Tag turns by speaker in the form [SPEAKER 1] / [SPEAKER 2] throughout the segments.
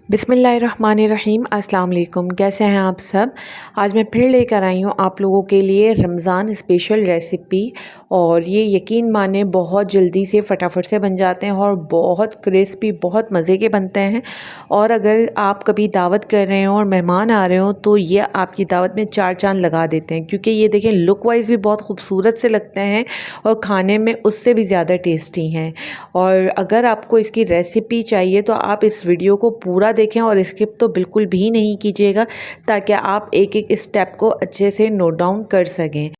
[SPEAKER 1] बिस्मिल्लाहिर्रहमानिर्रहीम। अस्सलाम वालेकुम। कैसे हैं आप सब? आज मैं फिर लेकर आई हूँ आप लोगों के लिए रमज़ान स्पेशल रेसिपी। और ये यकीन माने बहुत जल्दी से फटाफट से बन जाते हैं और बहुत क्रिस्पी, बहुत मज़े के बनते हैं। और अगर आप कभी दावत कर रहे हो और मेहमान आ रहे हो तो ये आपकी दावत में चार चांद लगा देते हैं, क्योंकि ये देखें लुक वाइज भी बहुत खूबसूरत से लगते हैं और खाने में उससे भी ज़्यादा टेस्टी हैं। और अगर आपको इसकी रेसिपी चाहिए तो आप इस वीडियो को पूरा देखें और स्किप तो बिल्कुल भी नहीं कीजिएगा, ताकि आप एक एक स्टेप को अच्छे से नोट डाउन कर सकें।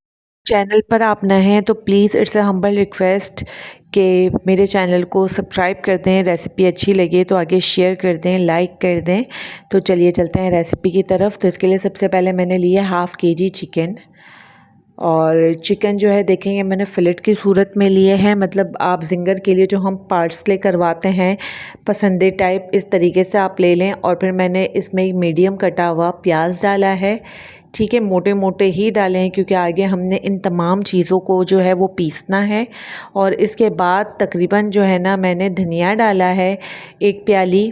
[SPEAKER 1] चैनल पर आप नए हैं तो please it's a humble request कि मेरे चैनल को सब्सक्राइब कर दें। रेसिपी अच्छी लगे तो आगे शेयर कर दें, लाइक कर दें। तो चलिए चलते हैं रेसिपी की तरफ। तो इसके लिए सबसे पहले मैंने लिया हाफ़ केजी चिकन। और चिकन जो है देखेंगे मैंने फिलेट की सूरत में लिए हैं, मतलब आप जिंगर के लिए जो हम पार्ट्स ले करवाते हैं पसंदे टाइप, इस तरीके से आप ले लें। और फिर मैंने इसमें एक मीडियम कटा हुआ प्याज डाला है। ठीक है, मोटे मोटे ही डालें हैं क्योंकि आगे हमने इन तमाम चीज़ों को जो है वो पीसना है। और इसके बाद तकरीबन जो है ना मैंने धनिया डाला है 1 प्याली।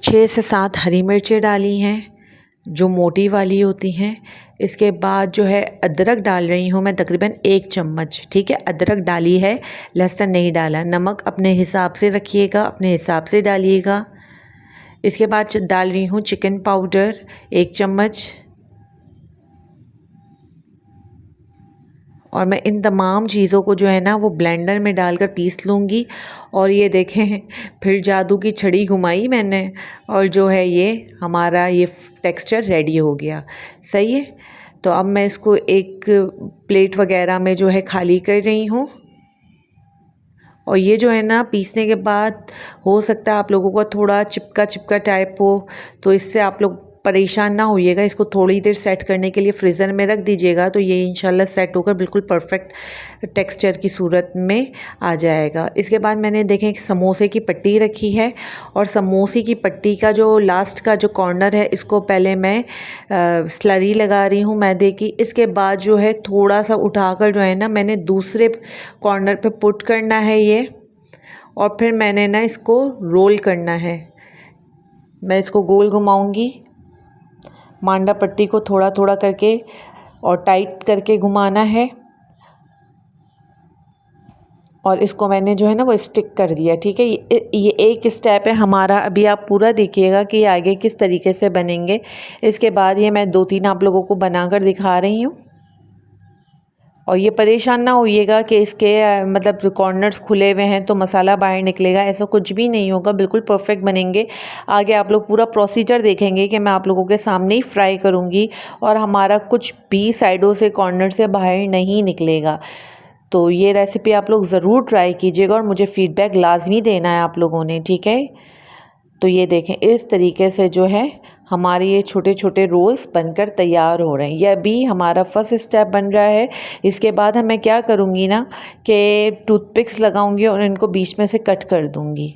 [SPEAKER 1] 6 से 7 हरी मिर्चें डाली हैं जो मोटी वाली होती हैं। इसके बाद जो है अदरक डाल रही हूँ मैं तकरीबन 1 चम्मच। ठीक है, अदरक डाली है, लहसुन नहीं डाला। नमक अपने हिसाब से रखिएगा, अपने हिसाब से डालिएगा। इसके बाद डाल रही हूँ चिकन पाउडर 1 चम्मच। और मैं इन तमाम चीज़ों को जो है ना वो ब्लेंडर में डालकर पीस लूँगी। और ये देखें फिर जादू की छड़ी घुमाई मैंने और जो है ये हमारा ये टेक्सचर रेडी हो गया। सही है, तो अब मैं इसको एक प्लेट वगैरह में जो है खाली कर रही हूँ। और ये जो है ना पीसने के बाद हो सकता है आप लोगों को थोड़ा चिपका चिपका टाइप हो, तो इससे आप लोग परेशान ना होइएगा। इसको थोड़ी देर सेट करने के लिए फ्रीज़र में रख दीजिएगा, तो ये इंशाल्लाह सेट होकर बिल्कुल परफेक्ट टेक्सचर की सूरत में आ जाएगा। इसके बाद मैंने देखें एक समोसे की पट्टी रखी है और समोसे की पट्टी का जो लास्ट का जो कॉर्नर है इसको पहले मैं स्लरी लगा रही हूँ मैदे की। इसके बाद जो है थोड़ा सा उठाकर जो है ना मैंने दूसरे कॉर्नर पे पुट करना है ये। और फिर मैंने ना इसको रोल करना है। मैं इसको गोल घुमाऊंगी, मांडा पट्टी को थोड़ा थोड़ा करके और टाइट करके घुमाना है। और इसको मैंने जो है ना वो स्टिक कर दिया। ठीक है, ये एक स्टेप है हमारा। अभी आप पूरा देखिएगा कि आगे किस तरीके से बनेंगे। इसके बाद ये मैं 2-3 आप लोगों को बनाकर दिखा रही हूँ। और ये परेशान ना होइएगा कि इसके मतलब कॉर्नर्स खुले हुए हैं तो मसाला बाहर निकलेगा, ऐसा कुछ भी नहीं होगा, बिल्कुल परफेक्ट बनेंगे। आगे आप लोग पूरा प्रोसीजर देखेंगे कि मैं आप लोगों के सामने ही फ्राई करूँगी और हमारा कुछ भी साइडों से कॉर्नर से बाहर नहीं निकलेगा। तो ये रेसिपी आप लोग ज़रूर ट्राई कीजिएगा और मुझे फ़ीडबैक लाजमी देना है आप लोगों ने। ठीक है, तो ये देखें इस तरीके से जो है हमारे ये छोटे छोटे रोल्स बनकर तैयार हो रहे हैं। यह भी हमारा फर्स्ट स्टेप बन रहा है। इसके बाद मैं क्या करूँगी ना कि टूथपिक्स लगाऊंगी और इनको बीच में से कट कर दूँगी।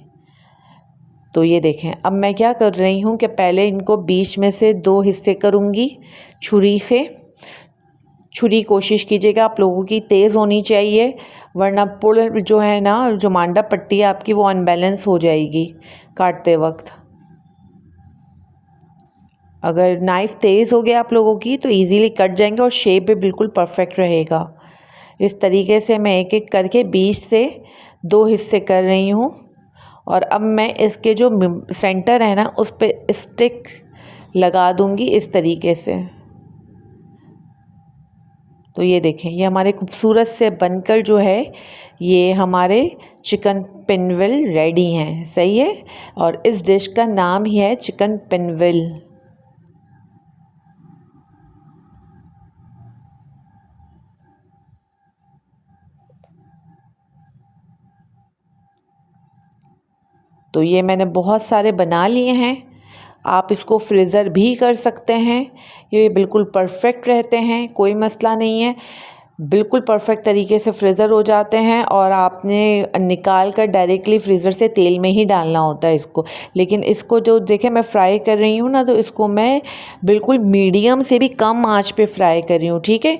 [SPEAKER 1] तो ये देखें अब मैं क्या कर रही हूँ कि पहले इनको बीच में से 2 हिस्से करूँगी छुरी से। छुरी कोशिश कीजिएगा आप लोगों की तेज़ होनी चाहिए, वरना पुल जो है ना जो मांडा पट्टी है आपकी वो अनबैलेंस हो जाएगी काटते वक्त। अगर नाइफ़ तेज़ हो गया आप लोगों की तो इजीली कट जाएंगे और शेप भी बिल्कुल परफेक्ट रहेगा। इस तरीके से मैं एक एक करके बीच से 2 हिस्से कर रही हूँ। और अब मैं इसके जो सेंटर है ना उस पे स्टिक लगा दूँगी इस तरीके से। तो ये देखें ये हमारे खूबसूरत से बनकर जो है ये हमारे चिकन पिनविल रेडी हैं। सही है, और इस डिश का नाम ही है चिकन पिनविल। तो ये मैंने बहुत सारे बना लिए हैं। आप इसको फ्रीज़र भी कर सकते हैं, ये बिल्कुल परफेक्ट रहते हैं, कोई मसला नहीं है। बिल्कुल परफेक्ट तरीके से फ्रीज़र हो जाते हैं और आपने निकाल कर डायरेक्टली फ्रीज़र से तेल में ही डालना होता है इसको। लेकिन इसको जो देखें मैं फ्राई कर रही हूँ ना, तो इसको मैं बिल्कुल मीडियम से भी कम आंच पे फ्राई कर रही हूँ। ठीक है,